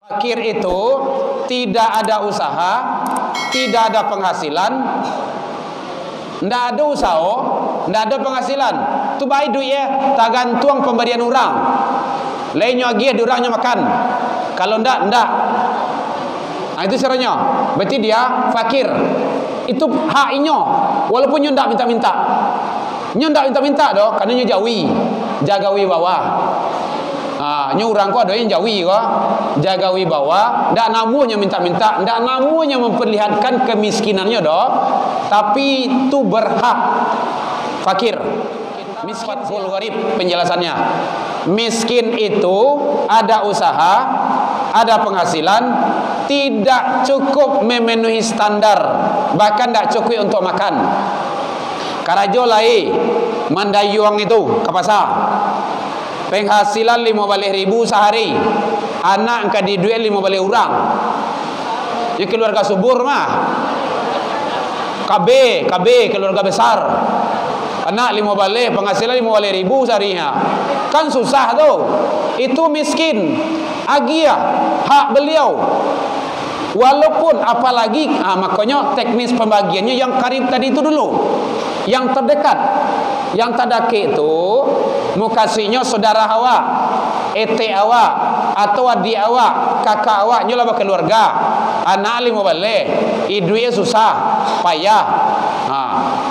Fakir itu tidak ada usaha, tidak ada penghasilan, tidak ada usaha, tidak ada penghasilan. Tu baik duit ya, tak gantung pemberian orang. Lainnya lagi orangnya makan. Kalau tidak. Nah, itu caranya. Berarti dia fakir. Itu haknya. Walaupun nyo tidak minta-minta. Nyo tidak minta-minta doh, karena nyo jawi, jaga wibawa. Nyo orang ko ada yang jawi ko, jaga wibawa. Tidak namunya minta-minta, tidak namunya memperlihatkan kemiskinannya doh, tapi itu berhak fakir. Miskin full gharib penjelasannya. Miskin itu ada usaha, ada penghasilan, tidak cukup memenuhi standar, bahkan tidak cukup untuk makan. Karajo lai mandayuang itu ke pasar, penghasilan 15.000 sehari, anak angka di duit 15 orang. Jadi keluarga subur mah KB keluarga besar. Anak 15, penghasilan 15.000 seharinya. Kan susah tuh. Itu miskin. Agia hak beliau. Walaupun apalagi makanya teknis pembagiannya yang karib tadi itu dulu. Yang terdekat. Yang terdaki itu mukasinya saudara awak, ete awak, atau adik awak, kakak awak, nyolah keluarga. Anak 15, iduknya susah, payah.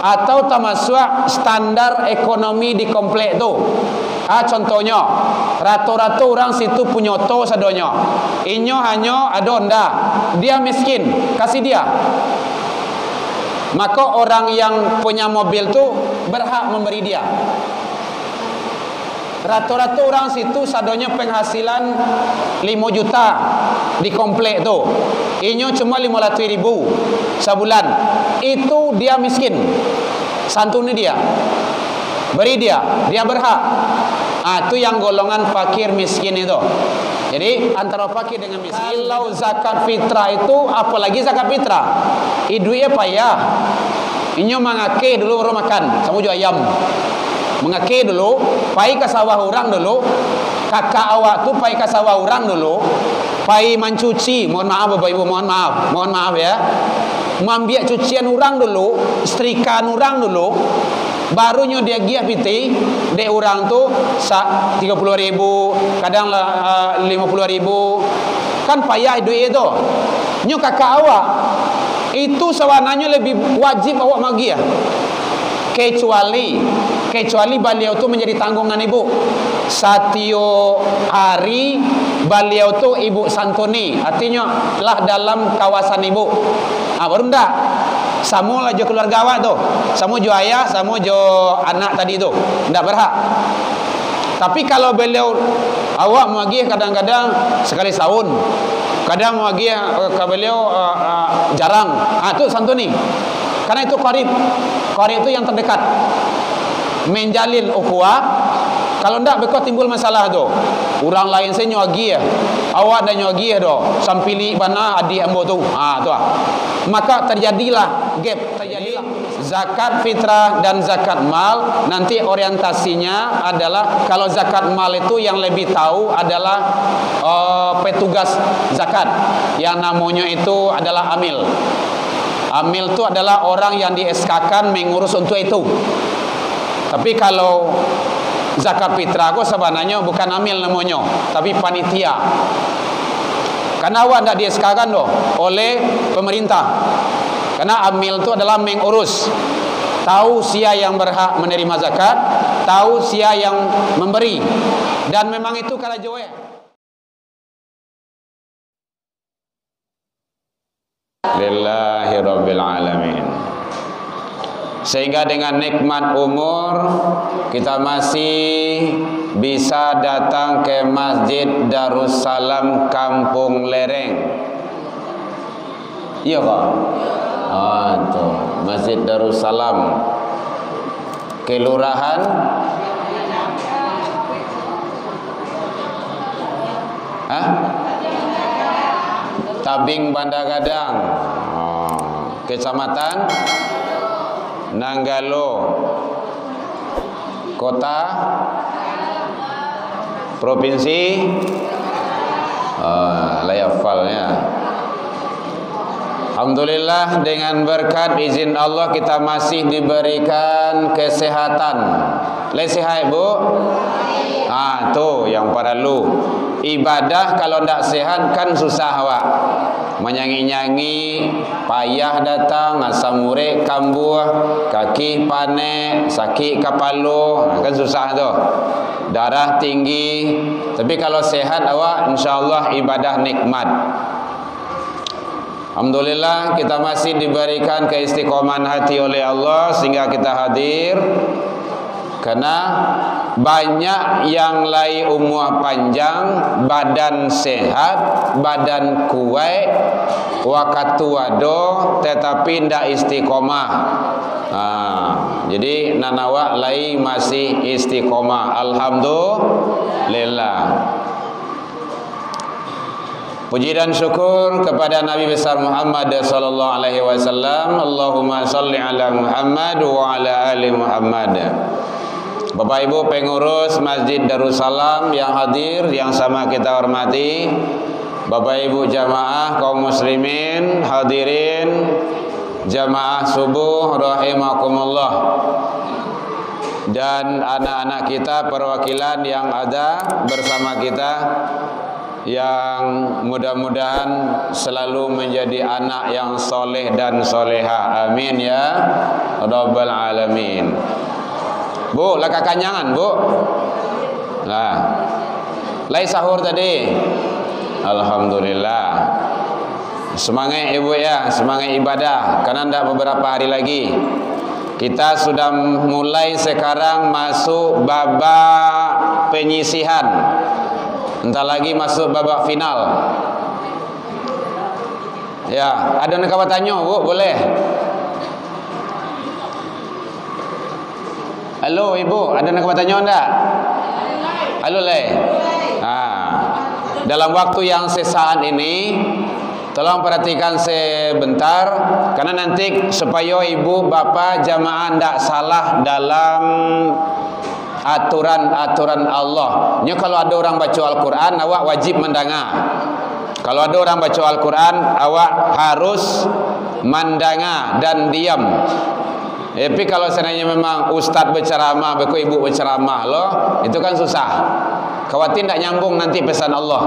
Atau termasuk standar ekonomi di komplek tu. Contohnya, rata-rata orang situ punya to sadonya. Inyo hanya ada onda. Dia miskin, kasih dia. Maka orang yang punya mobil tu berhak memberi dia. Rata-rata orang situ sadonya penghasilan 5 juta di komplek tu. Inyo cuma 500.000 sebulan. Itu dia miskin. Santuni dia. Beri dia. Dia berhak. Itu yang golongan fakir miskin itu. Jadi antara fakir dengan miskin. Kalau zakat fitrah itu, apalagi zakat fitrah, idunya payah. Inyo mengake dulu baru makan. Sama jual ayam. Mengake dulu, pai ke sawah orang dulu. Kakak awak tu pai ke sawah orang dulu. Pai mencuci, mohon maaf Bapak Ibu, mohon maaf ya. Mambiak cucian orang dulu, setrikaan orang dulu. Barunya dia giah piti, dek orang tu 30.000, kadang 50.000. Kan payah duit itu. Nyo kakak awak itu sawananya lebih wajib awak magiah. Kecuali beliau tu menjadi tanggungan ibu. Satio hari beliau tu ibu santuni, artinya lah dalam kawasan ibu. Baru ndak. Samu lah jo keluarga awak tu. Samu jo ayah, samu jo anak tadi tu. Ndak berhak. Tapi kalau beliau awak magi kadang-kadang sekali setahun. Kadang magi ke beliau jarang. Tu santuni. Karena itu qarib. Qarib itu yang terdekat. Menjalin ukhuwah. Kalau ndak bekau timbul masalah tu. Orang lain saya nyuagi ya. Awak dah nyuagi ya do. Sampili bana adik ambo tu. Tu ah. Maka terjadilah gap, terjadilah zakat fitrah dan zakat mal. Nanti orientasinya adalah kalau zakat mal itu yang lebih tahu adalah petugas zakat. Yang namanya itu adalah amil. Amil itu adalah orang yang di SK-kan mengurus untuk itu. Tapi kalau zakat fitrah kok sebenarnya bukan amil namanya, tapi panitia. Karena awak tidak di-SK-kan loh oleh pemerintah. Karena amil itu adalah mengurus. Tahu sia yang berhak menerima zakat, tahu sia yang memberi. Dan memang itu kala Jawa. Lillahi rabbil alamin. Sehingga dengan nikmat umur kita masih bisa datang ke Masjid Darussalam Kampung Lereng. Iya Pak? Tuh, Masjid Darussalam Kelurahan Tabing Bandagadang, Kecamatan Nanggalo, Kota, Provinsi Layau. ya. Alhamdulillah, dengan berkat izin Allah kita masih diberikan kesehatan. Sehat Bu? Tuh yang perlu. Ibadah kalau tidak sehat kan susah awak. Menyangi-nyanyi, payah datang, asam urat kambuh, kaki panek, sakit kepala, kan susah tu. Darah tinggi. Tapi kalau sehat awak, insyaallah ibadah nikmat. Alhamdulillah kita masih diberikan keistiqomahan hati oleh Allah sehingga kita hadir. Karena banyak yang lain umur panjang, badan sehat, badan kuat, waktu wado, tetapi tidak istiqomah. Jadi nanawa lain masih istiqomah. Alhamdulillah. Puji dan syukur kepada Nabi besar Muhammad sallallahu alaihi wasallam. Allahumma shalli ala Muhammad wa ala ali Muhammad. Bapak Ibu pengurus Masjid Darussalam yang hadir, yang sama kita hormati, Bapak Ibu jamaah kaum muslimin, hadirin jamaah subuh rahimakumullah, dan anak-anak kita perwakilan yang ada bersama kita, yang mudah-mudahan selalu menjadi anak yang soleh dan soleha. Amin ya rabbal alamin. Bu, laka kanyangan Bu. Nah, lai sahur tadi. Alhamdulillah. Semangat Ibu ya, semangat ibadah. Karena tidak beberapa hari lagi kita sudah mulai sekarang masuk babak penyisihan. Entar lagi masuk babak final. Ya, ada nak kawan tanya Bu, boleh? Halo Ibu, ada nak kawan tanya enggak? Halo Le. Dalam waktu yang sesaat ini tolong perhatikan sebentar, karena nanti supaya ibu bapak jamaah tidak salah dalam aturan-aturan Allah. Ini kalau ada orang baca Al-Quran, awak wajib mendengar. Kalau ada orang baca Al-Quran, awak harus mendengar dan diam. Tapi kalau seandainya memang ustaz berceramah, beku ibu berceramah loh, itu kan susah. Khawatir tidak nyambung nanti pesan Allah.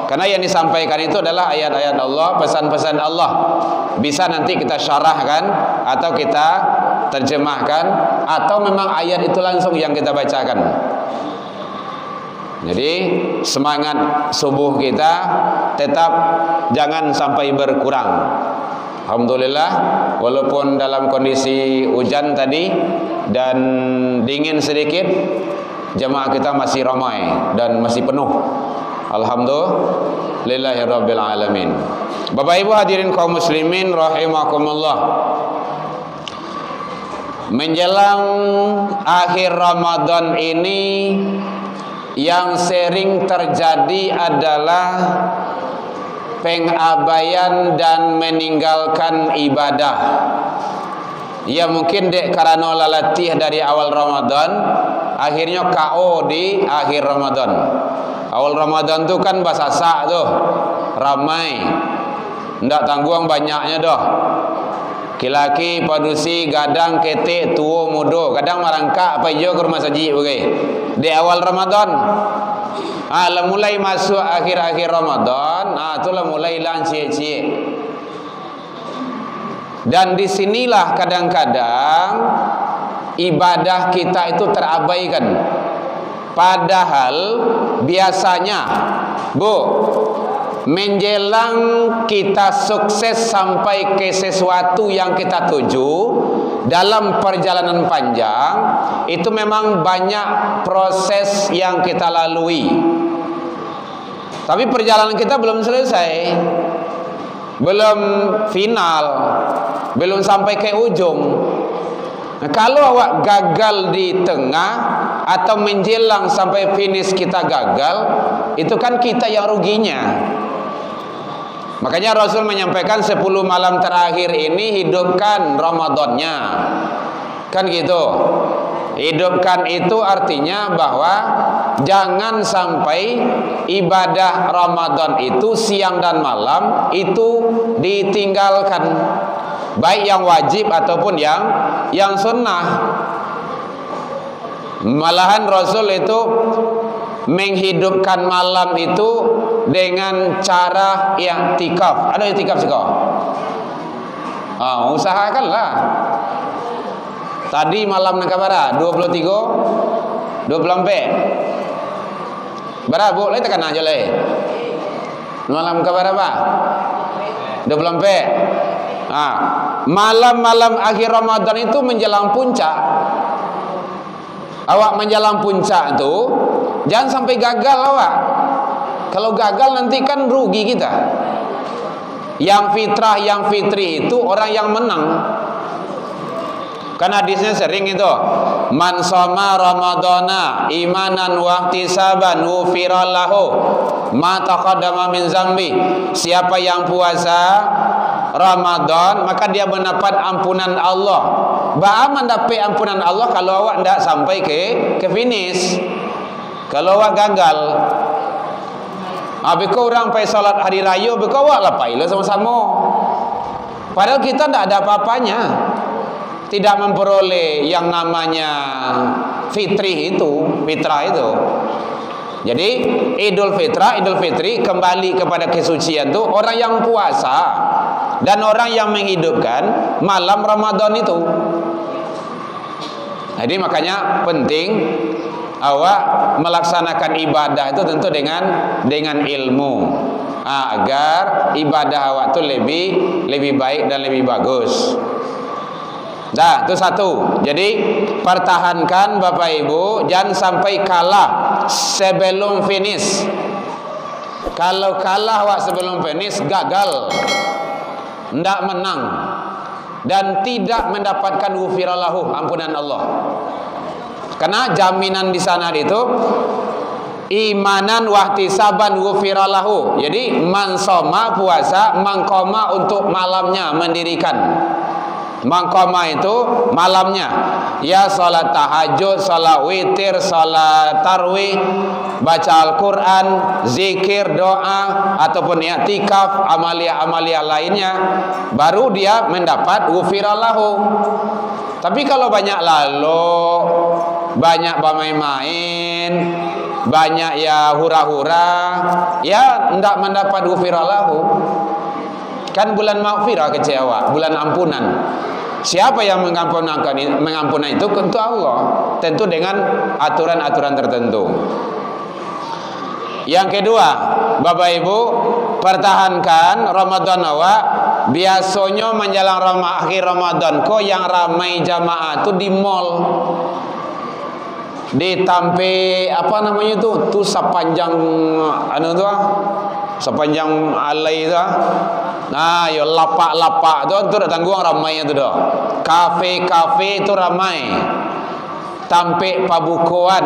Karena yang disampaikan itu adalah ayat-ayat Allah, pesan-pesan Allah. Bisa nanti kita syarahkan, atau kita terjemahkan, atau memang ayat itu langsung yang kita bacakan. Jadi semangat subuh kita tetap jangan sampai berkurang. Alhamdulillah, walaupun dalam kondisi hujan tadi dan dingin sedikit, jemaah kita masih ramai dan masih penuh. Alhamdulillahirabbil alamin. Bapak Ibu hadirin kaum muslimin rahimakumullah. Menjelang akhir Ramadan ini, yang sering terjadi adalah pengabaian dan meninggalkan ibadah. Ya mungkin dek karena lalatih dari awal Ramadan, akhirnya KO di akhir Ramadan. Awal Ramadan tu kan basasak tuh, ramai, ndak tanggung banyaknya doh. Kilaki padusi gadang ketik tua muda, kadang marangkak apa jo ke rumah saji bagai. Di awal Ramadan. Lah mulai masuk akhir-akhir Ramadan, itulah mulai cie-cie. Dan disinilah kadang-kadang ibadah kita itu terabaikan. Padahal biasanya, Bu, menjelang kita sukses sampai ke sesuatu yang kita tuju dalam perjalanan panjang, itu memang banyak proses yang kita lalui. Tapi perjalanan kita belum selesai, belum final, belum sampai ke ujung. Nah, kalau awak gagal di tengah atau menjelang sampai finish kita gagal, itu kan kita yang ruginya. Makanya Rasul menyampaikan 10 malam terakhir ini hidupkan Ramadannya. Kan gitu. Hidupkan itu artinya bahwa jangan sampai ibadah Ramadan itu siang dan malam itu ditinggalkan, baik yang wajib ataupun yang sunnah. Malahan Rasul itu menghidupkan malam itu dengan cara i'tikaf. Ada i'tikaf sekarang? Usahakanlah. Tadi malam nak kabar 23 24 berapa boleh tekan aja leh. Malam kabar apa? 24. Malam-malam akhir Ramadan itu menjelang puncak. Awak menjelang puncak tu jangan sampai gagal awak. Kalau gagal nanti kan rugi kita. Yang fitrah, yang fitri itu orang yang menang. Kan hadisnya sering itu, man shoma ramadhana imanan wa ihtisaban ghufira lahu ma taqaddama min zambi. Siapa yang puasa Ramadan maka dia mendapat ampunan Allah. Ba mendapat ampunan Allah kalau awak tidak sampai ke finish. Kalau awak gagal, beko orang pergi salat hari raya, beko awak lah pailah sama-sama. Padahal kita tidak ada apa-apanya. Tidak memperoleh yang namanya fitrah itu. Jadi Idul Fitri kembali kepada kesucian itu orang yang puasa dan orang yang menghidupkan malam Ramadan itu. Jadi makanya penting awak melaksanakan ibadah itu tentu dengan ilmu, agar ibadah awak itu lebih baik dan lebih bagus. Dah, itu satu. Jadi pertahankan Bapak Ibu, jangan sampai kalah sebelum finish. Kalau kalah awak sebelum finish, gagal, tidak menang, dan tidak mendapatkan ghufiralahu, ampunan Allah. Karena jaminan di sana itu imanan wahtisaban ghufiralahu. Jadi man shoma puasa, mangkoma untuk malamnya mendirikan. Mangkoma itu malamnya, ya salat tahajud, salat witir, salat tarawih, baca Al-Quran, zikir, doa, ataupun i'tikaf, amalia-amalia lainnya, baru dia mendapat ghufiralahu. Tapi kalau banyak lalu, banyak bermain-main, banyak ya hura-hura, ya tidak mendapat ghufiralahu. Kan bulan maghfirah kecewa, bulan ampunan. Siapa yang mengampunkan itu? Tentu Allah, tentu dengan aturan-aturan tertentu. Yang kedua, Bapak Ibu, pertahankan Ramadan awak. Biasanya menjelang akhir Ramadan kok yang ramai jamaah itu di mall, di tampe apa namanya itu sepanjang sepanjang alai itu. Nah, yo lapak-lapak tu dah tanggung ramai itu dah. Kafe-kafe itu ramai. Tampe pabukuan.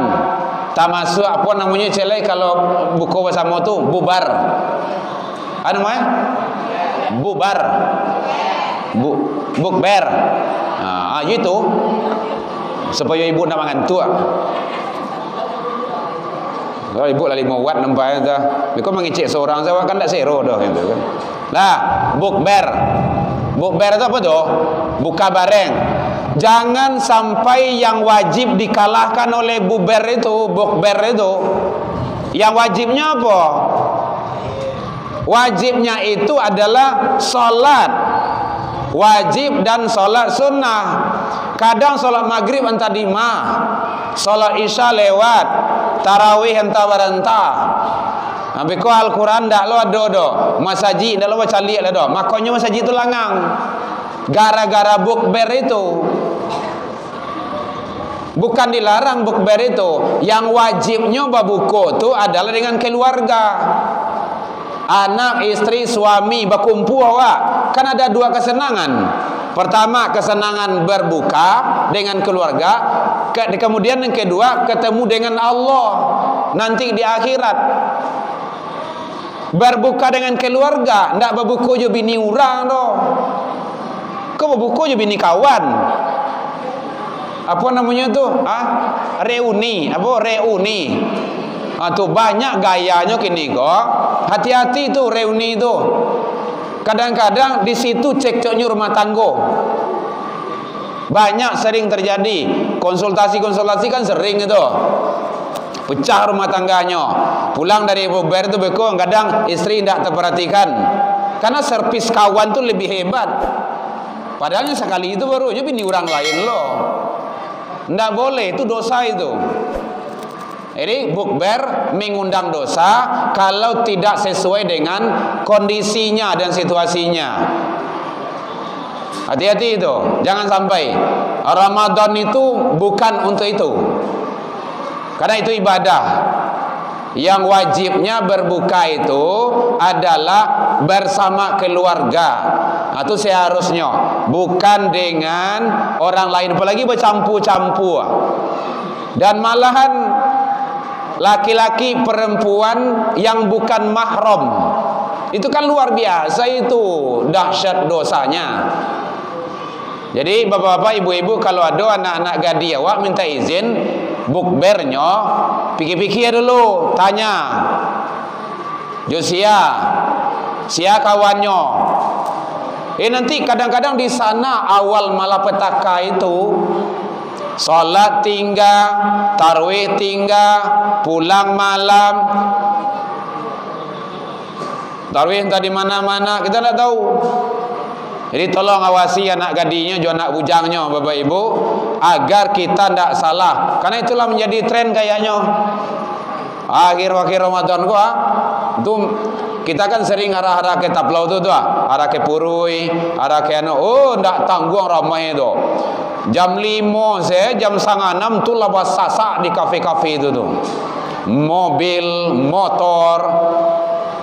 Tak masuk apa namanya celai kalau buku bersama tu bubar. Apa namanya? Bubar. Bukber. Itu supaya ibu nak makan tu. Kalau ibu lah 5 watt nampak dah. Kau mengecek seorang saja kan tak zero dah gitu kan. Lah, bukber. Bukber itu apa tu? Buka bareng. Jangan sampai yang wajib dikalahkan oleh bukber itu, bukber itu. Yang wajibnya apa? Wajibnya itu adalah salat wajib dan salat sunnah. Kadang salat maghrib entah di salat isya lewat, tarawih entah berentah. Habis ko Al-Quran dak lo ada masajid dak lo baca liat dah. Makanya masajid itu langang. Gara-gara bukber itu. Bukan dilarang bukber itu. Yang wajibnya babuko itu adalah dengan keluarga. Anak, istri, suami berkumpul awak. Kan ada 2 kesenangan. Pertama kesenangan berbuka dengan keluarga. Kemudian yang kedua ketemu dengan Allah nanti di akhirat. Berbuka dengan keluarga, ndak berbuka je bini orang doh. Kau berbuka je bini kawan. Apa namanya tu? Reuni, apa reuni? Tuh banyak gayanya kini kok. Hati-hati tuh reuni itu. Kadang-kadang di situ cekcoknya rumah tangga. Banyak sering terjadi. Konsultasi kan sering itu. Pecah rumah tangganya. Pulang dari bukber itu bekong, kadang istri tidak terperhatikan. Karena servis kawan tuh lebih hebat. Padahal sekali itu baru aja bini orang lain loh. Tidak boleh, itu dosa itu. Jadi bukber mengundang dosa kalau tidak sesuai dengan kondisinya dan situasinya. Hati-hati itu, jangan sampai. Ramadan itu bukan untuk itu. Karena itu ibadah. Yang wajibnya berbuka itu adalah bersama keluarga. Itu seharusnya, bukan dengan orang lain, apalagi bercampur-campur. Dan malahan laki-laki perempuan yang bukan mahram, itu kan luar biasa itu dahsyat dosanya. Jadi bapak-bapak, ibu-ibu, kalau ada anak-anak gadi awak minta izin bukbernya, pikir-pikir dulu, tanya Josia, sia kawannya. Nanti kadang-kadang di sana awal malapetaka itu salat tinggal, tarawih tinggal, pulang malam. Tarawih entah di mana-mana, kita tidak tahu. Jadi tolong awasi anak gadinya, juga anak bujangnya, bapak ibu, agar kita tidak salah. Karena itulah menjadi tren kayaknya. Akhir-akhir Ramadan gua itu kita kan sering arah-arah ke taplau tu arah ke Purui, arah ke ndak tanggung ramai itu. Jam 5 jam 5:30 tu labas sasak di kafe-kafe itu tuh. Mobil, motor,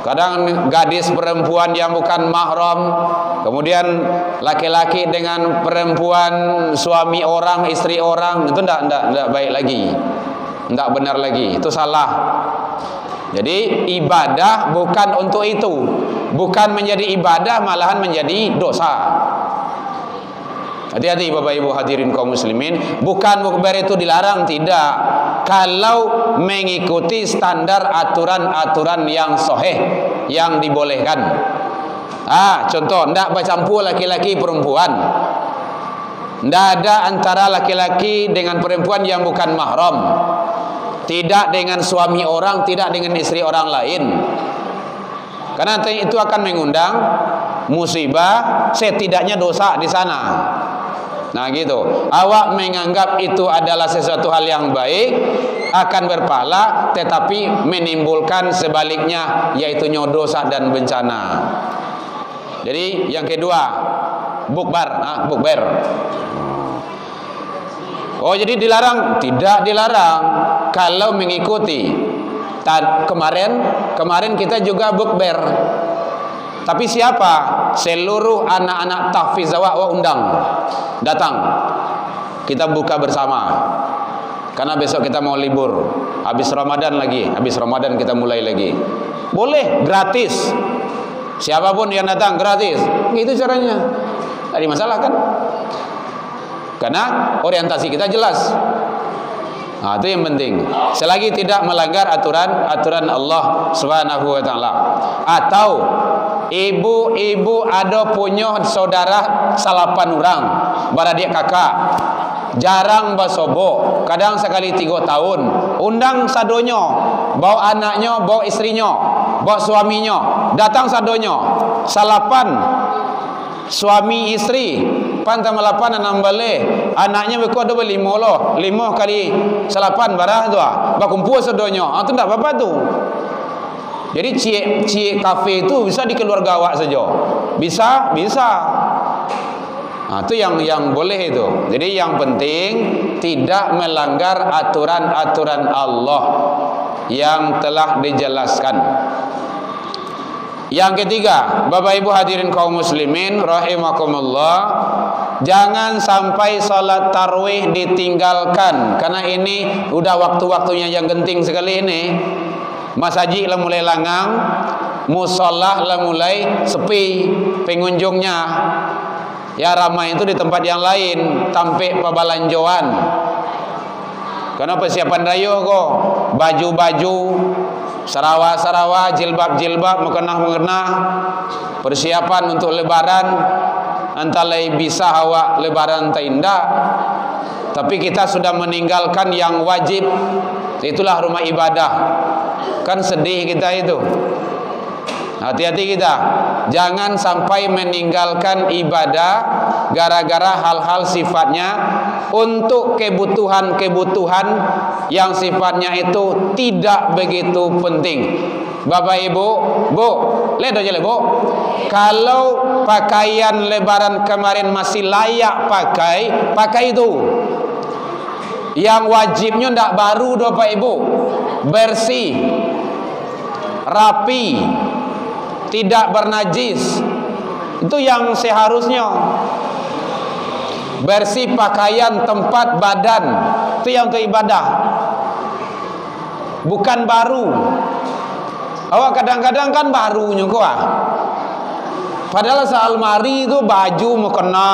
kadang gadis perempuan yang bukan mahram, kemudian laki-laki dengan perempuan, suami orang, istri orang, itu ndak baik lagi, ndak benar lagi, itu salah. Jadi ibadah bukan untuk itu, bukan menjadi ibadah, malahan menjadi dosa. Hati-hati bapak ibu hadirin kaum muslimin. Bukan bukber itu dilarang, tidak, kalau mengikuti standar aturan-aturan yang sahih, yang dibolehkan. Contoh, tidak bercampur laki-laki perempuan, tidak ada antara laki-laki dengan perempuan yang bukan mahram, tidak dengan suami orang, tidak dengan istri orang lain. Karena itu akan mengundang musibah, setidaknya dosa di sana. Nah gitu. Awak menganggap itu adalah sesuatu hal yang baik, akan berpahala, tetapi menimbulkan sebaliknya, yaitu dosa dan bencana. Jadi yang kedua, bukber. Jadi dilarang? Tidak dilarang kalau mengikuti. Kemarin kita juga bukber. Tapi siapa? Seluruh anak-anak tahfiz awak undang, datang. Kita buka bersama. Karena besok kita mau libur. Habis Ramadan lagi. Habis Ramadan kita mulai lagi. Boleh, gratis. Siapapun yang datang gratis. Itu caranya. Tak ada masalah kan? Karena orientasi kita jelas. Itu yang penting. Selagi tidak melanggar aturan Allah Subhanahu wa taala. Atau ibu-ibu ada punya saudara 8 orang, beradik kakak, jarang basobo, kadang sekali 3 tahun, undang sadonyo, bawa anaknya, bawa istrinya, bawa suaminya, datang sadonyo, 8 suami istri, pantang 8 enam balik, anaknya beku ada 5 loh, 5 kali 8 barah tu bakumpul sadonyo. Itu tak apa-apa tu. Jadi cie kafe itu bisa di keluarga awak saja. Bisa. Itu yang boleh itu. Jadi yang penting tidak melanggar aturan-aturan Allah yang telah dijelaskan. Yang ketiga, Bapak Ibu hadirin kaum muslimin rahimakumullah, jangan sampai salat tarawih ditinggalkan, karena ini udah waktu-waktunya yang genting sekali ini. Masjid lah mulai langang, musolah lah mulai sepi pengunjungnya. Ya ramai itu di tempat yang lain, tampik pebalanjoan. Karena persiapan raya kok, baju-baju, sarawa-sarawa, jilbab-jilbab, mekenah-mekenah, persiapan untuk lebaran. Antara bisa awak lebaran tak indah, tapi kita sudah meninggalkan yang wajib, itulah rumah ibadah. Kan sedih kita itu. Hati-hati kita, jangan sampai meninggalkan ibadah gara-gara hal-hal sifatnya untuk kebutuhan-kebutuhan yang sifatnya itu tidak begitu penting. Bapak Ibu, Bu, lihat aja Bu. Kalau pakaian lebaran kemarin masih layak pakai itu. Yang wajibnya ndak baru Bapak Ibu, bersih, rapi, tidak bernajis. Itu yang seharusnya. Bersih pakaian, tempat, badan, itu yang untuk ibadah, bukan baru. Awak kadang-kadang kan barunya kok padahal sealmari itu baju mau kena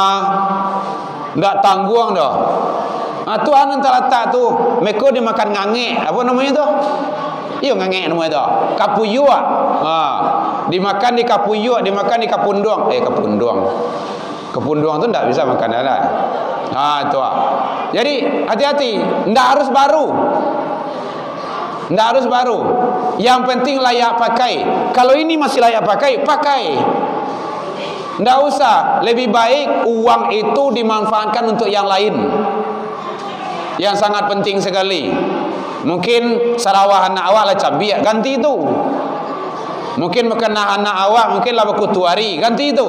ndak tangguang dah. Tuan entah letak tu meko dimakan ngangek, apa namanya tu? Iyo ngangek namanya tu, kapuyua. Dimakan di kapuyua, dimakan di kapunduang. Kepunduang tu ndak bisa makan dah. Itu. Jadi hati-hati, ndak harus baru. Ndak harus baru. Yang penting layak pakai. Kalau ini masih layak pakai. Ndak usah. Lebih baik uang itu dimanfaatkan untuk yang lain, yang sangat penting sekali. Mungkin sarawah anak awak lah cabiak, ganti itu. Mungkin mekena anak awak, mungkin lah berkutuari, ganti itu.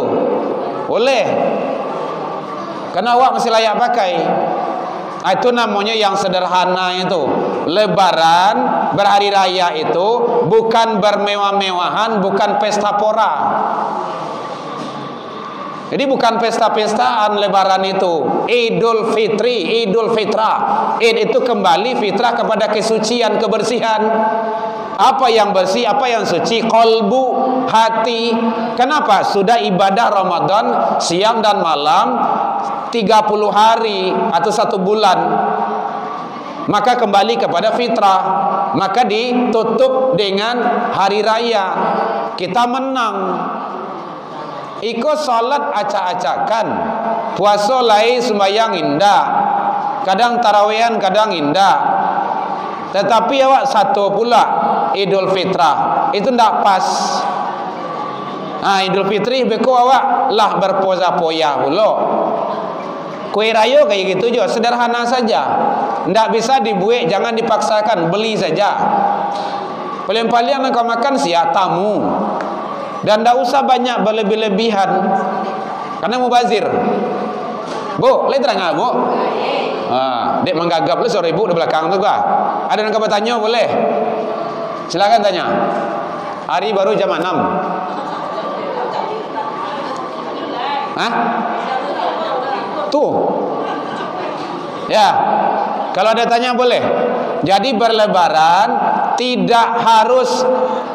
Boleh. Karena awak masih layak pakai. Itu namanya yang sederhana itu. Lebaran, berhari raya itu bukan bermewah-mewahan, bukan pesta pora. Jadi bukan pesta-pestaan lebaran itu. Idul Fitri, Idul Fitrah. Id itu kembali, fitrah kepada kesucian, kebersihan. Apa yang bersih, apa yang suci? Kolbu, hati. Kenapa? Sudah ibadah Ramadan siang dan malam 30 hari atau 1 bulan. Maka kembali kepada fitrah. Maka ditutup dengan hari raya. Kita menang. Ikut salat acak-acakan. Puasa lai sembahyang indah. Kadang tarawehan, kadang indah. Tetapi awak satu pula Idul Fitrah. Itu ndak pas. Idul Fitri beko awak lah berpoza-poya pula. Kue raya kayak gitu juga, sederhana saja. Ndak bisa dibuat, jangan dipaksakan, beli saja. Paling-paling engkau makan siap tamu. Dan ndak usah banyak berlebih-lebihan. Karena mubazir. Bu, lihat terang Bu. Dek menggagap lu sore ibu di belakang tu gua. Ada yang kau bertanya boleh? Silakan tanya. Hari baru jam 6. Tuh. Ya. Kalau ada tanya boleh. Jadi berlebaran tidak harus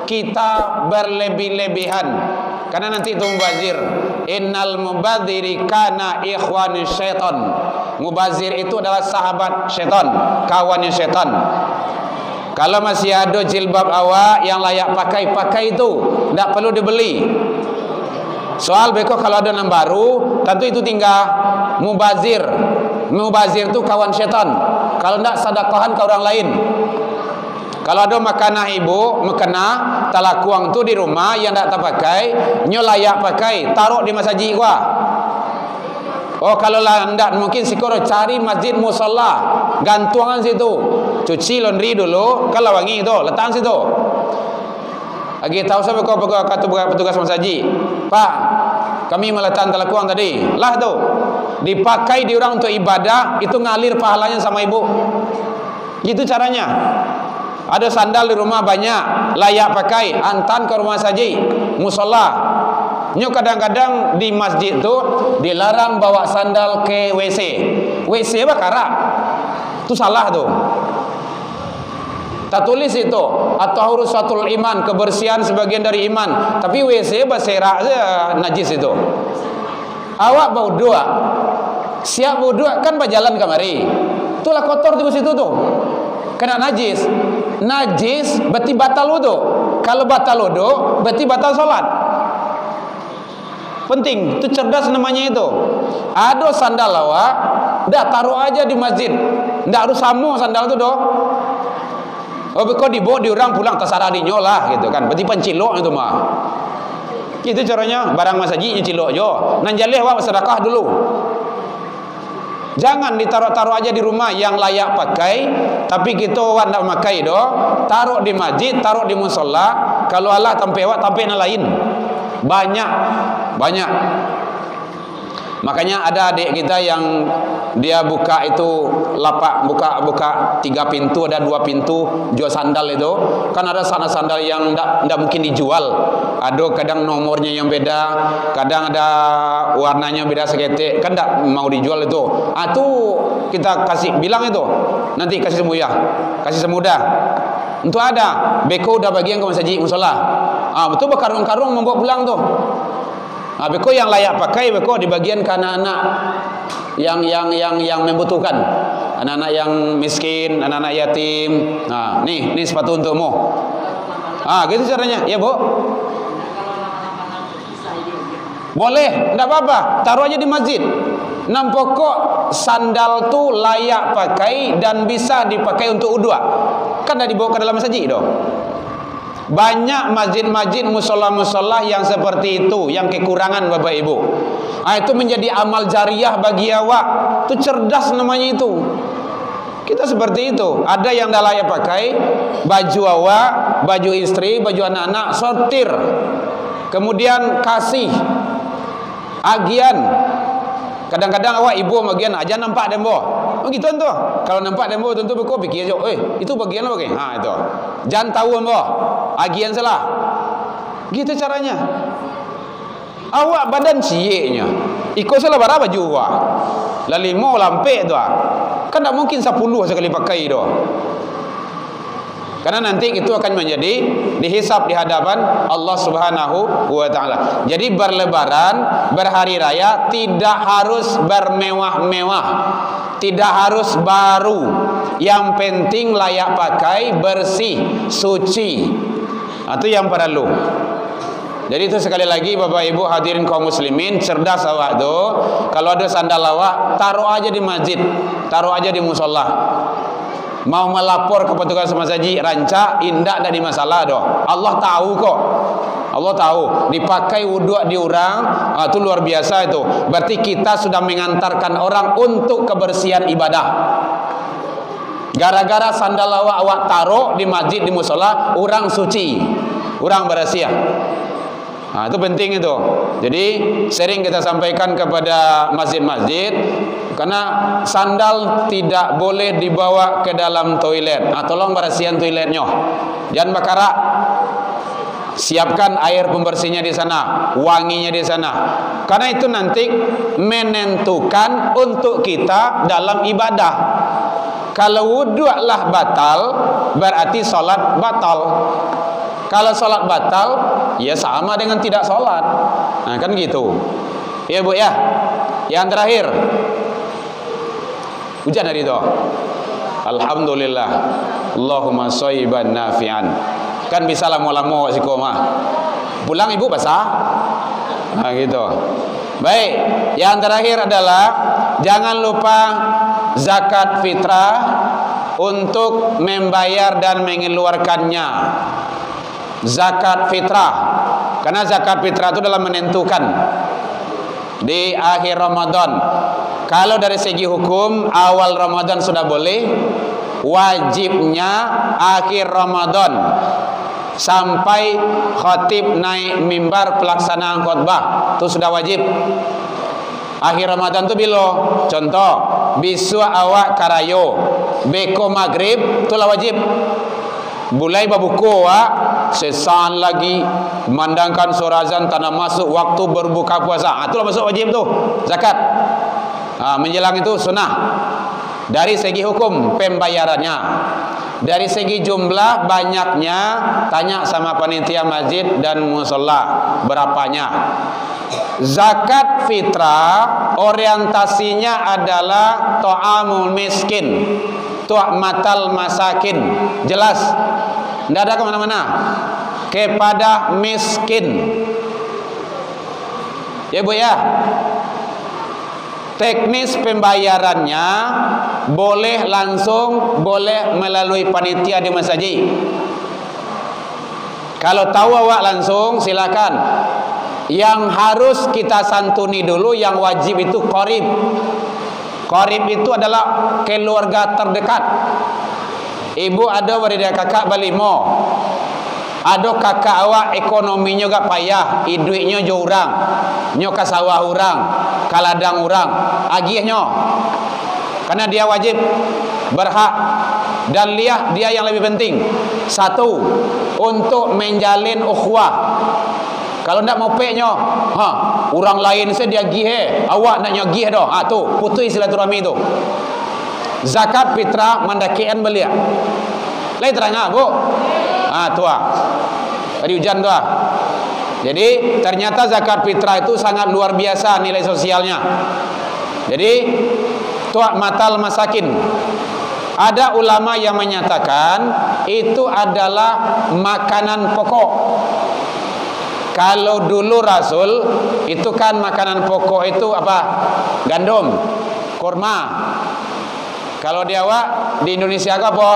kita berlebih-lebihan. Karena nanti itu mubazir. Innal mubadziri kana ikhwani syaitan. Mubazir itu adalah sahabat syaitan, kawannya syaitan. Kalau masih ada jilbab awak yang layak pakai itu, tidak perlu dibeli. Soal beko kalau ada yang baru, tentu itu tinggal mubazir. Mubazir itu kawan syaitan. Kalau tidak sedekahan ke orang lain. Kalau ada makanah ibu, makanah talakuang tu di rumah yang tak terpakai, nyo layak pakai, taruh di masjid gua. Oh kalau lah ndak mungkin sikoro cari masjid musalla, gantungan situ, cuci laundry dulu, kalau wangi itu letak situ. Lagi tahu saya kau kata petugas masjid, Pak, kami meletakkan talakuang tadi, lah tu dipakai di orang untuk ibadah, itu ngalir pahalanya sama ibu. Gitu caranya. Ada sandal di rumah banyak, layak pakai, antan ke rumah saji, musalla. Nyo kadang-kadang di masjid tu dilarang bawa sandal ke WC. WC apa karak? Itu salah tu. Tak tulis itu atau hurusatul iman, kebersihan sebagian dari iman. Tapi WC berseraak saja najis itu. Awak berwudu, siap wudu kan berjalan kemari. Itulah kotor di situ tu. kena najis. Najis berarti batal wudu. Kalau batal wudu berarti batal salat. Penting, itu cerdas namanya itu. Ada sandal awak, dah taruh aja di masjid. Ndak harus sama sandal tu doh. Oh, kau dibawa di orang pulang terserah dinyo lah gitu kan. Berarti pencilok itu mah. Gitu caranya, barang masjid cilok jo. Nan jaleh awak sedekah dulu. Jangan ditaruh-taruh aja di rumah yang layak pakai, tapi kita awak ndak pakai doh. Taruh di masjid, taruh di musola. Kalau Allah tampai awak, tampai yang lain. Banyak. Makanya ada adik kita yang dia buka itu lapak, buka 3 pintu, ada 2 pintu jual sandal itu. Kan ada sandal yang ndak mungkin dijual. Ada kadang nomornya yang beda, kadang ada warnanya beda seketik, kan ndak mau dijual itu. Itu kita kasih bilang itu, nanti kasih semudah. Untuk ada beko udah bagian ke masjid musola. Betul berkarung-karung membawa pulang tuh. Beko yang layak pakai, beko di bagian ke anak-anak yang membutuhkan, anak-anak yang miskin, anak-anak yatim. Nih sepatu untukmu. Gitu caranya, ya Bu. Boleh, enggak apa-apa, taruh aja di masjid. Pokok sandal tu layak pakai dan bisa dipakai untuk wudu. Kan dah dibawa ke dalam masjid doh. Banyak masjid-masjid, musola-musola yang seperti itu, yang kekurangan Bapak Ibu. Itu menjadi amal jariah bagi awak. Itu cerdas namanya itu. Kita seperti itu. Ada yang dah layak pakai, baju awak, baju istri, baju anak-anak, sortir. Kemudian kasih agian. Kadang-kadang awak ibu bagian aja nampak dembo. Gitu tuh. Kalau nampak dembo tentu beko pikir jo, itu bagian apa ke? Itu. Jangan tahu dembo. Agian salah. Gitu caranya. Awak badan cieknya. Ikut salah berapa baju awak? Lah 5 lampe tu. Kan tak mungkin 10 sekali pakai tu. Karena nanti itu akan menjadi dihisab di hadapan Allah Subhanahu wa taala. Jadi berlebaran, berhari raya tidak harus bermewah-mewah. Tidak harus baru. Yang penting layak pakai, bersih, suci. Itu yang perlu. Jadi itu sekali lagi Bapak Ibu hadirin kaum muslimin, cerdas awak tu. Kalau ada sandal awak, taruh aja di masjid, taruh aja di musola. Mau melapor ke petugas masjid, rancak, indak ada di masalah doh. Allah tahu kok. Allah tahu. Dipakai wudu di orang, itu luar biasa itu. Berarti kita sudah mengantarkan orang untuk kebersihan ibadah. Gara-gara sandal awak taruh di masjid, di musola, orang suci, orang bersih. Itu penting itu. Jadi sering kita sampaikan kepada masjid-masjid, karena sandal tidak boleh dibawa ke dalam toilet. Tolong bersihan toiletnya. Jangan bakarak. Siapkan air pembersihnya di sana, wanginya di sana. Karena itu nanti menentukan untuk kita dalam ibadah. Kalau wudu lah batal, berarti salat batal. Kalau salat batal, ya sama dengan tidak salat. Kan gitu. Ya Bu ya. Yang terakhir. Hujan hari itu. Alhamdulillah. Allahumma shayban nafi'an. Kan bisa lama-lama si koma. Pulang ibu basah. Gitu. Baik, yang terakhir adalah jangan lupa zakat fitrah untuk membayar dan mengeluarkannya. Zakat fitrah, karena zakat fitrah itu dalam menentukan di akhir Ramadan. Kalau dari segi hukum awal Ramadan sudah boleh, wajibnya akhir Ramadan sampai khatib naik mimbar pelaksanaan khutbah itu sudah wajib. Akhir Ramadan tu bilo. Contoh, bisu awak karayo, beko maghrib itulah wajib. Mulai babuko sesan lagi memandangkan suara azan tanah masuk waktu berbuka puasa. Itulah masuk wajib tu zakat. Menjelang itu sunnah. Dari segi hukum pembayarannya, dari segi jumlah banyaknya, tanya sama panitia masjid dan musola berapanya. Zakat fitrah orientasinya adalah ta'amul miskin, tu'matal masakin. Jelas. Tidak ada kemana-mana. Kepada miskin. Ya Bu ya. Teknis pembayarannya boleh langsung, boleh melalui panitia di masjid. Kalau tahu awak langsung silakan. Yang harus kita santuni dulu, yang wajib itu qarib. Qarib itu adalah keluarga terdekat. Ibu ada beridia kakak balimo. Ada kakak awak ekonominya gak payah, duitnya jo urang. Nyo ka sawah urang, ka ladang urang, agihnya. Karena dia wajib, berhak, dan lihat dia yang lebih penting. Satu, untuk menjalin ukhuwah. Kalau ndak mau peknya, orang lain saya dia gih, awak nak nyagih dah. Tu putus silaturahmi tu. Zakat fitrah mandakian belia. Lai terang Bu. Tua. Tadi hujan tu. Jadi ternyata zakat fitrah itu sangat luar biasa nilai sosialnya. Jadi tu'matal masakin. Ada ulama yang menyatakan itu adalah makanan pokok. Kalau dulu Rasul itu kan makanan pokok itu apa? Gandum, kurma. Kalau di awak di Indonesia apa?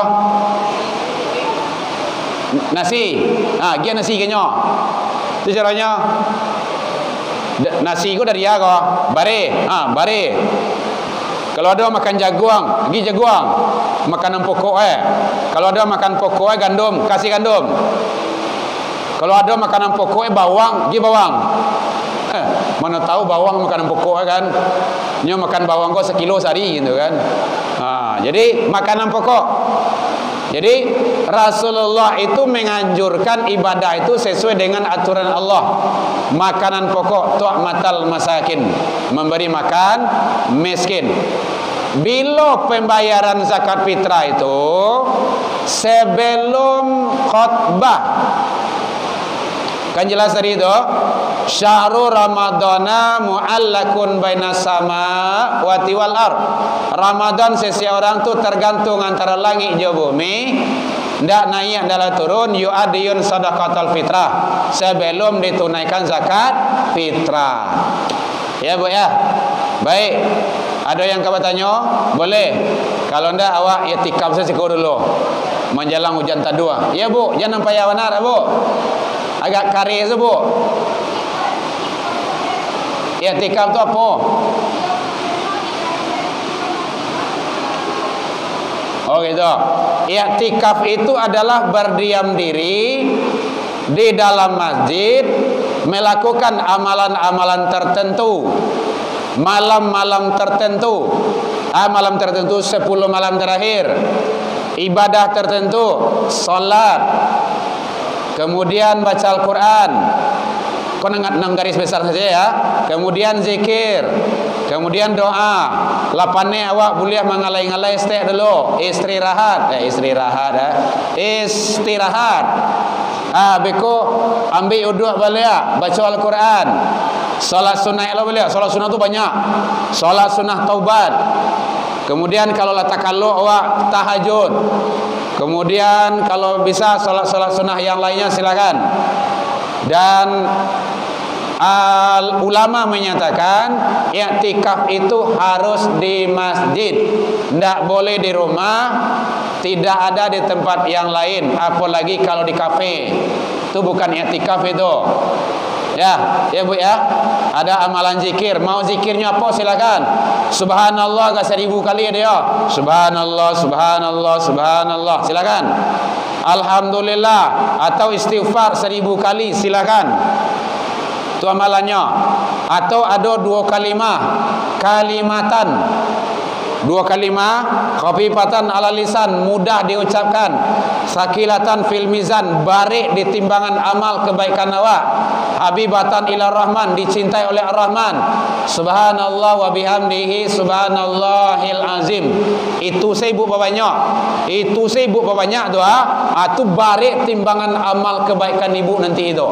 Nasi. Dia nasi kenyo. Itu caranya. Nasi itu dari apa? Bare. Bare. Kalau ada makan jaguang, gi jaguang. Makanan pokok Kalau ada makan pokok gandum, kasih gandum. Kalau ada makanan pokok bawang, gi bawang. Mana tahu bawang makanan pokok kan? Nyo makan bawang kok sekilo sehari gitu kan. Jadi makanan pokok. Jadi Rasulullah itu menganjurkan ibadah itu sesuai dengan aturan Allah. Makanan pokok, tu'matal masakin, memberi makan miskin. Bila pembayaran zakat fitrah itu sebelum khutbah. Kan jelas tadi itu, syahrul ramadana mu'allakun bainas sama wati wal ard. Ramadan seseorang tu tergantung antara langit dan bumi. Ndak naik dalam turun yu'adiyun sadaqatul fitrah, sebelum ditunaikan zakat fitrah. Ya Bu ya. Baik. Ada yang kamu tanya? Boleh. Kalau ndak awak i'tikaf sesiko dulu. Menjelang hujan tadua. Ya Bu, jangan payah benar Bu. Agak kari tu Bu. I'tikaf tu apa? Oh gitu. I'tikaf itu adalah berdiam diri di dalam masjid, melakukan amalan-amalan tertentu, malam-malam tertentu, malam tertentu 10 malam terakhir, ibadah tertentu, salat, kemudian baca Al-Quran. Kau ingat 6 garis besar saja ya. Kemudian zikir, kemudian doa. Lapannya awak boleh mengalai-ngalai stay dulu. Istirahat. Beko ambil uduk balik, baca Al-Quran. Salat sunnah lah balik. Salat sunnah tu banyak. Salat sunnah taubat. Kemudian kalau takallu awak tahajud. Kemudian kalau bisa salat-salat sunnah yang lainnya silakan. Dan ulama menyatakan i'tikaf itu harus di masjid, tidak boleh di rumah, tidak ada di tempat yang lain, apalagi kalau di kafe. Itu bukan i'tikaf itu. Ya Bu ya. Ada amalan zikir. Mau zikirnya apa silakan. Subhanallah ke 1000 kali dia. Subhanallah, subhanallah, subhanallah. Silakan. Alhamdulillah atau istighfar 1000 kali silakan. Itu amalannya. Atau ada 2 kalimah, kalimatan. 2 kalimah khafifatan ala lisan, mudah diucapkan, sakilatan fil mizan, barik di timbangan amal kebaikan awak. habibatan ila rahman, dicintai oleh ar-Rahman. Subhanallah wa bihamdihi subhanallahil azim. Itu sibuk banyak. Itu sibuk banyak doa. Itu barik timbangan amal kebaikan ibu nanti itu.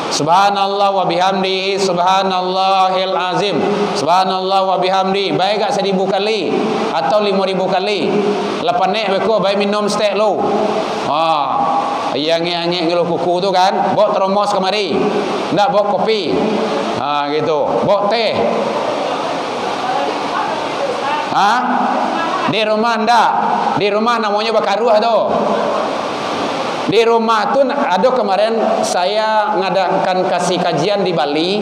Subhanallah wa bihamdihi subhanallahil azim. Subhanallah wa bihamdi. Baik gak 1000 kali atau 5000 kali. Lepas ni beko baik minum stek lo. Yang angin ngelo kuku tu kan, bawa termos kemari. Ndak bawa kopi. Gitu. Bawa teh. Di rumah ndak. Di rumah namanya bakaruah tu. Di rumah tu ada kemarin saya ngadakan kasih kajian di Bali.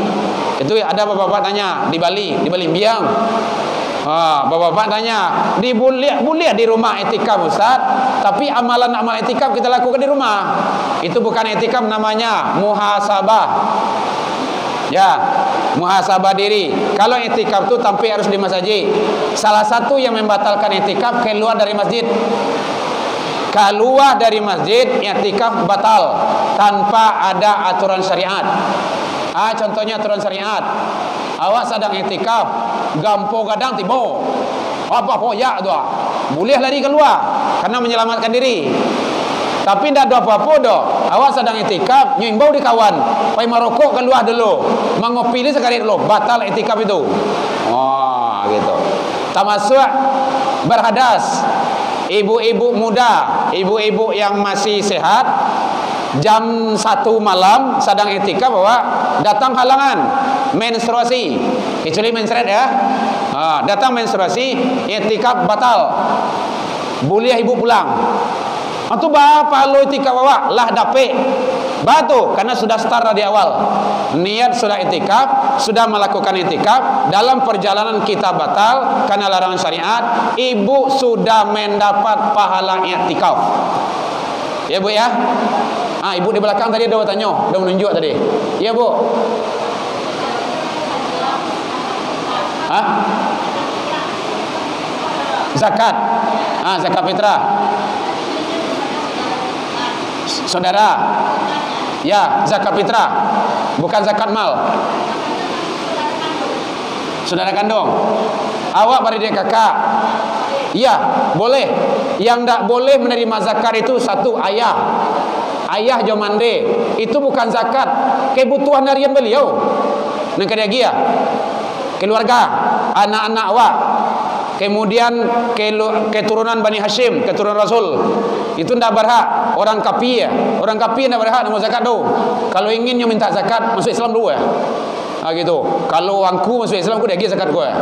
Itu ada bapak-bapak tanya di Bali biang. Bapak-bapak tanya, boleh di rumah etikaf Ustaz, tapi amalan-amal etikaf kita lakukan di rumah. Itu bukan etikaf, namanya muhasabah. Ya, muhasabah diri. Kalau etikaf tu tapi harus di masjid. Salah satu yang membatalkan etikaf keluar dari masjid. Keluar dari masjid, i'tikaf batal tanpa ada aturan syariat. Contohnya aturan syariat. Awak sedang i'tikaf, gampo gadang tibo. Apa ya tu? Boleh lari keluar karena menyelamatkan diri. Tapi tidak ada apa-apa dah. Awak sedang i'tikaf, nyimbau di kawan, pai merokok keluar dulu, mengopi sekali dulu, batal i'tikaf itu. Gitu. Termasuk berhadas. Ibu-ibu muda, ibu-ibu yang masih sehat, jam 1 malam sedang i'tikaf bahwa datang halangan menstruasi, kecuali menstruasi ya. Datang menstruasi, i'tikaf batal. Boleh ibu pulang. Itu bapa lo i'tikaf awak lah dapet. Batu karena sudah start dari awal. Niat sudah i'tikaf, sudah melakukan i'tikaf, dalam perjalanan kita batal karena larangan syariat, ibu sudah mendapat pahala i'tikaf. Ya Bu ya? Ibu di belakang tadi ada tanya, udah menunjuk tadi. Ya Bu. Zakat. Zakat fitrah. Saudara. Ya, zakat fitrah. Bukan zakat mal. Saudara kandung. Awak beradik kakak. Ya, boleh. Yang tak boleh menerima zakat itu satu, ayah. Ayah jomande. Itu bukan zakat. Kebutuhan harian beliau. Nang dia keluarga, anak-anak awak. Kemudian keturunan Bani Hashim, keturunan Rasul. Itu tidak berhak. Orang kapi ya. Orang kapi tidak berhak mau zakat tu. Kalau ingin you minta zakat, masuk Islam dulu ya. Gitu. Kalau angku masuk Islam, aku dah gi zakat gua.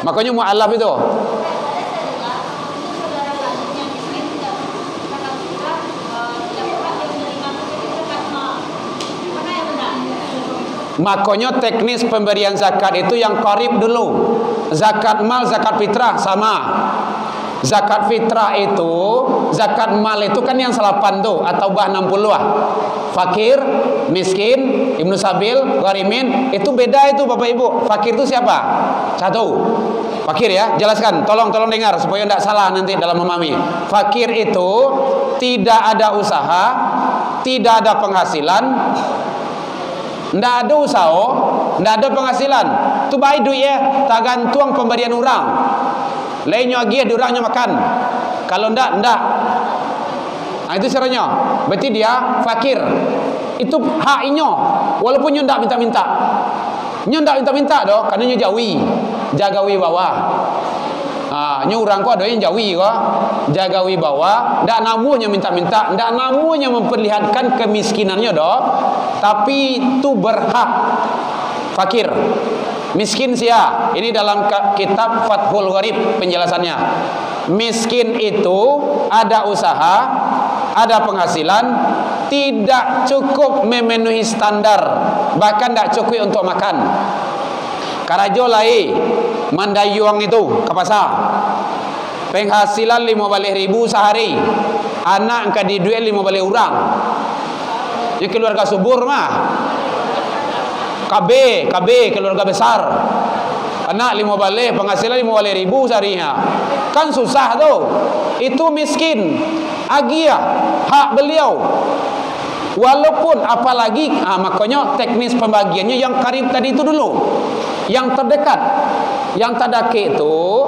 Makanya mu'alaf itu. Makanya teknis pemberian zakat itu yang qarib dulu. Zakat mal, zakat fitrah sama. Zakat fitrah itu, zakat mal itu kan yang 8 tuh atau bah 60 lah. Fakir, miskin, ibnu sabil, gharimin, itu beda itu Bapak Ibu. Fakir itu siapa? Satu. Fakir ya, jelaskan, tolong dengar supaya tidak salah nanti dalam memahami. Fakir itu tidak ada usaha, tidak ada penghasilan, tidak ada usaha, tidak ada penghasilan. Tu baik duit ya, tak gantung pemberian orang. Lainnya lagi di orangnya makan. Kalau tidak. Itu caranya. Berarti dia fakir. Itu haknya. Walaupun dia tidak minta-minta. Dia tidak minta-minta doh, karena dia jawi. Jagawi bawah. Nya orang ko ada yang jawi ko. Jagawi bawah, ndak namunya minta-minta, ndak namunya memperlihatkan kemiskinannya doh. Tapi itu berhak fakir. Miskin sia. Ini dalam kitab Fathul Gharib penjelasannya. Miskin itu ada usaha, ada penghasilan, tidak cukup memenuhi standar, bahkan tidak cukup untuk makan. Karajo lai mandayuang itu ke pasar. Penghasilan 15.000 sehari. Anak engka di duit 15 orang. Ini keluarga subur mah. KB keluarga besar. Anak 15, penghasilan 15.000 seharinya. Kan susah tuh. Itu miskin. Agia hak beliau. Walaupun apalagi makanya teknis pembagiannya yang karib tadi itu dulu, yang terdekat, yang terdaki itu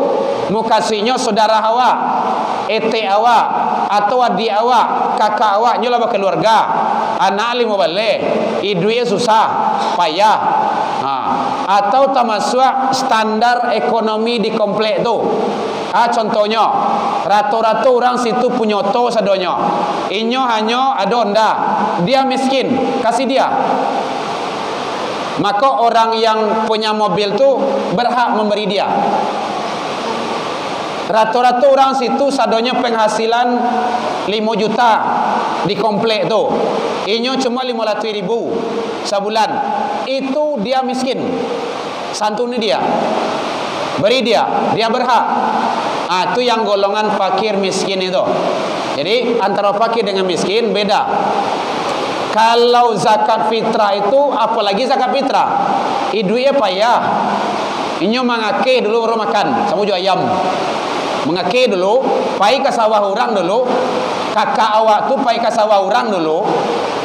mukasinya saudara awak, ete awak, atau adik awak, kakak awak, nyolah berkeluarga, anak lima balik, idue susah, payah, atau termasuk standar ekonomi di komplek tu. Contohnya, rata-rata orang situ punya to sadonya, inyo hanya ada onda, dia miskin, kasih dia. Maka orang yang punya mobil tu berhak memberi dia. Rata-rata orang situ sadonya penghasilan 5 juta di komplek tu, inyo cuma 500.000 sebulan. Itu dia miskin, santuni dia, beri dia, dia berhak. Itu yang golongan fakir miskin itu. Jadi antara fakir dengan miskin beda. Kalau zakat fitrah itu, apalagi zakat fitrah, idunya payah. Inyo mengake dulu baru makan, sama jual ayam. Mengake dulu, pai ke sawah orang dulu. Kakak awak tu pai ke sawah orang dulu,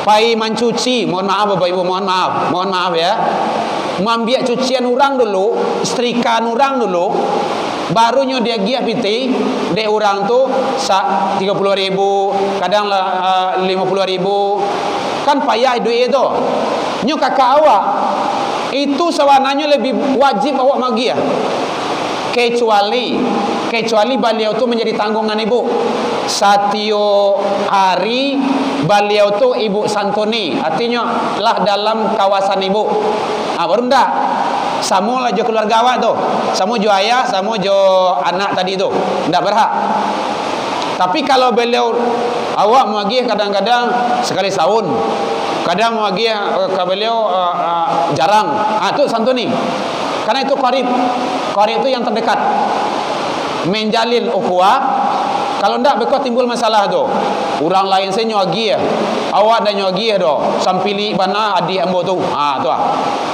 pai mencuci. Mohon maaf Bapak Ibu, mohon maaf ya. Mambiak cucian orang dulu, setrikaan orang dulu. Barunya dia giah piti de orang tu 30.000, kadang 50.000. Kan payah duit itu. Nyo kakak awak itu sewananya lebih wajib awak magi ya. Kecuali beliau tu menjadi tanggungan ibu. Satio hari beliau tu ibu santuni, artinya lah dalam kawasan ibu. Baru ndak samo lah jo keluarga awak tu, samo jo ayah, samo jo anak tadi tu, ndak berhak. Tapi kalau beliau awak magi kadang-kadang sekali setahun, kadang magi ke beliau jarang, tu santuni. Karena itu qarib itu yang terdekat, menjalin ukhuwah. Kalau ndak bekau timbul masalah tu. Orang lain saya nyuagi ya, awak dah nyuagi ya do, sampili bana adik ambo tu. Tu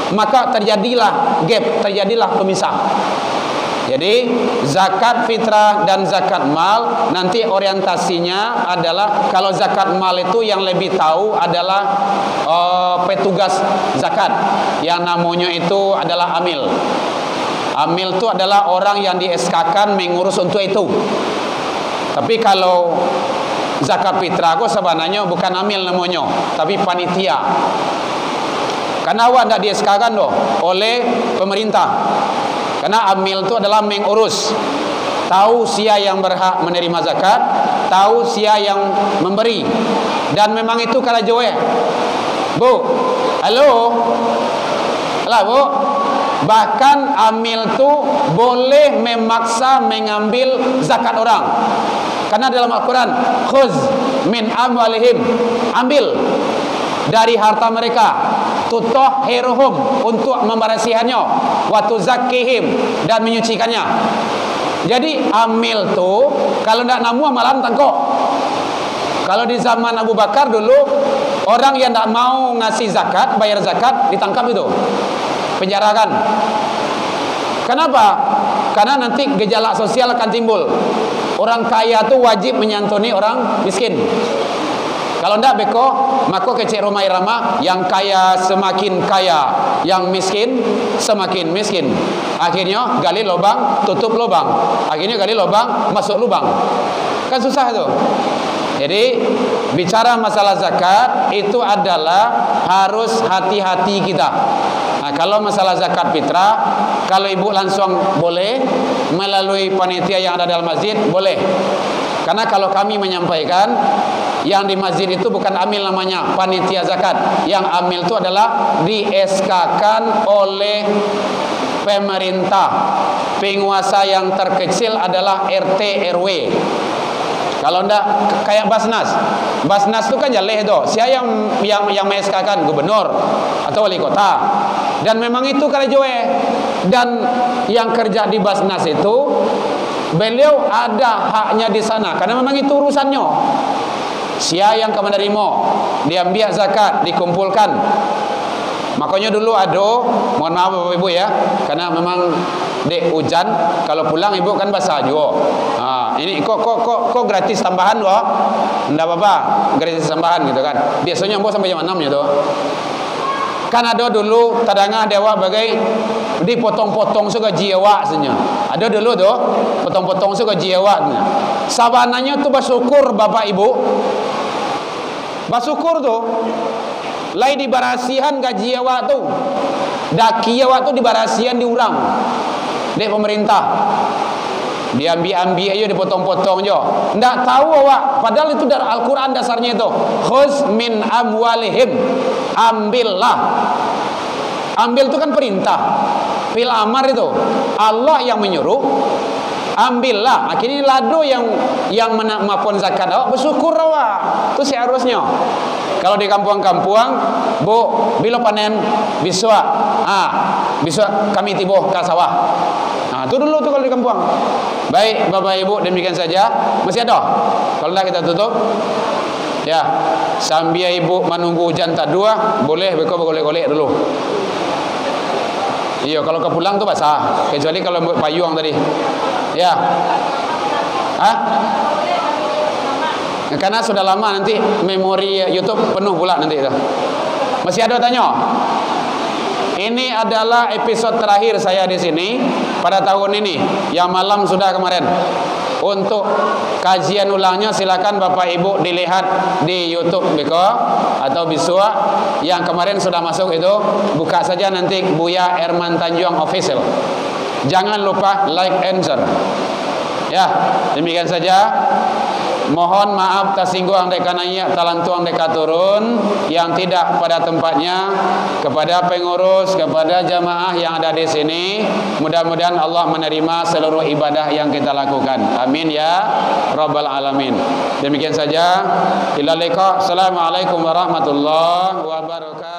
maka terjadilah gap, terjadilah pemisah. Jadi zakat fitrah dan zakat mal nanti orientasinya adalah, kalau zakat mal itu yang lebih tahu adalah petugas zakat, yang namanya itu adalah amil. Amil itu adalah orang yang di SK-kan mengurus untuk itu. Tapi kalau zakat fitrah kok sebenarnya bukan amil namanya, tapi panitia. Karena awak tidak di SK-kan doh oleh pemerintah. Karena amil itu adalah mengurus, tahu sia yang berhak menerima zakat, tahu sia yang memberi. Dan memang itu kala jowe. Bu, halo. Lah Bu, bahkan amil itu boleh memaksa mengambil zakat orang. Karena dalam Al-Quran, khuz min amwalihim, ambil dari harta mereka, tutahhiruhum, untuk membersihannya, wa tuzakkihim, dan menyucikannya. Jadi amil tu kalau ndak namu amalan tangkok. Kalau di zaman Abu Bakar dulu, orang yang ndak mau ngasih zakat, bayar zakat, ditangkap itu, penjarakan. Kenapa? Karena nanti gejala sosial akan timbul. Orang kaya tu wajib menyantuni orang miskin. Kalau ndak beko, maka kecek rumah irama, yang kaya semakin kaya, yang miskin semakin miskin. Akhirnya gali lubang, tutup lubang. Akhirnya gali lubang, masuk lubang. Kan susah tu. Jadi bicara masalah zakat itu adalah harus hati-hati kita. Kalau masalah zakat fitrah, kalau ibu langsung boleh, melalui panitia yang ada dalam masjid boleh. Karena kalau kami menyampaikan, yang di masjid itu bukan amil namanya, panitia zakat. Yang amil itu adalah di SK-kan oleh pemerintah. Penguasa yang terkecil adalah RT RW. Kalau ndak kayak Basnas. Basnas itu kan jaleh itu. Siapa yang mengeskakan? Gubernur atau wali kota. Dan memang itu kalau jowe. Dan yang kerja di Basnas itu, beliau ada haknya di sana karena memang itu urusannya. Siapa yang menerima, diambil zakat, dikumpulkan. Makanya dulu ada, mohon maaf Bapak Ibu ya, karena memang dek hujan, kalau pulang ibu kan basah juga. Ini kok gratis tambahan loh? Enggak apa-apa, gratis tambahan gitu kan. Biasanya mbok sampai jam 6 ya tuh. Kan ada dulu tadanga dewa bagai dipotong-potong suka jiwa senya. Ada dulu tuh potong-potong suka jiwa. Sabananya tuh bersyukur Bapak Ibu. Bersyukur tuh. Lai di barasihan gaji awak tuh. Daki awak tuh di barasihan diurang. Dek pemerintah. Diambil-ambil aja, dipotong-potong aja. Ndak tahu awak, padahal itu dari Al-Qur'an dasarnya itu. Khuz min amwalihim. Ambillah. Ambil itu kan perintah. Fil amar itu. Allah yang menyuruh. Ambillah. Akhirnya lado yang menapon zakat awak, bersyukur awak. Itu seharusnya. Kalau di kampung-kampung, Bu, bila panen biswa. Biswa kami tibuh ke sawah. Itu dulu tuh kalau di kampung. Baik Bapak Ibu, demikian saja. Masih ada? Kalau dah kita tutup. Ya, sambil Ibu menunggu hujan tak dua, boleh beko golek-golek dulu. Iya, kalau ke pulang tuh basah, kecuali kalau payung tadi. Ya. Karena sudah lama nanti memori YouTube penuh pula nanti itu. Masih ada tanya? Ini adalah episode terakhir saya di sini pada tahun ini. Yang malam sudah kemarin. Untuk kajian ulangnya silakan Bapak Ibu dilihat di YouTube Beko atau Biswa. Yang kemarin sudah masuk itu buka saja nanti Buya Herman Tanjung Official. Jangan lupa like and share. Ya, demikian saja. Mohon maaf tersinggung dekananya talantuang deka turun yang tidak pada tempatnya, kepada pengurus, kepada jamaah yang ada di sini. Mudah-mudahan Allah menerima seluruh ibadah yang kita lakukan. Amin ya rabbal alamin. Demikian saja. Ila liqa. Assalamualaikum warahmatullahi wabarakatuh.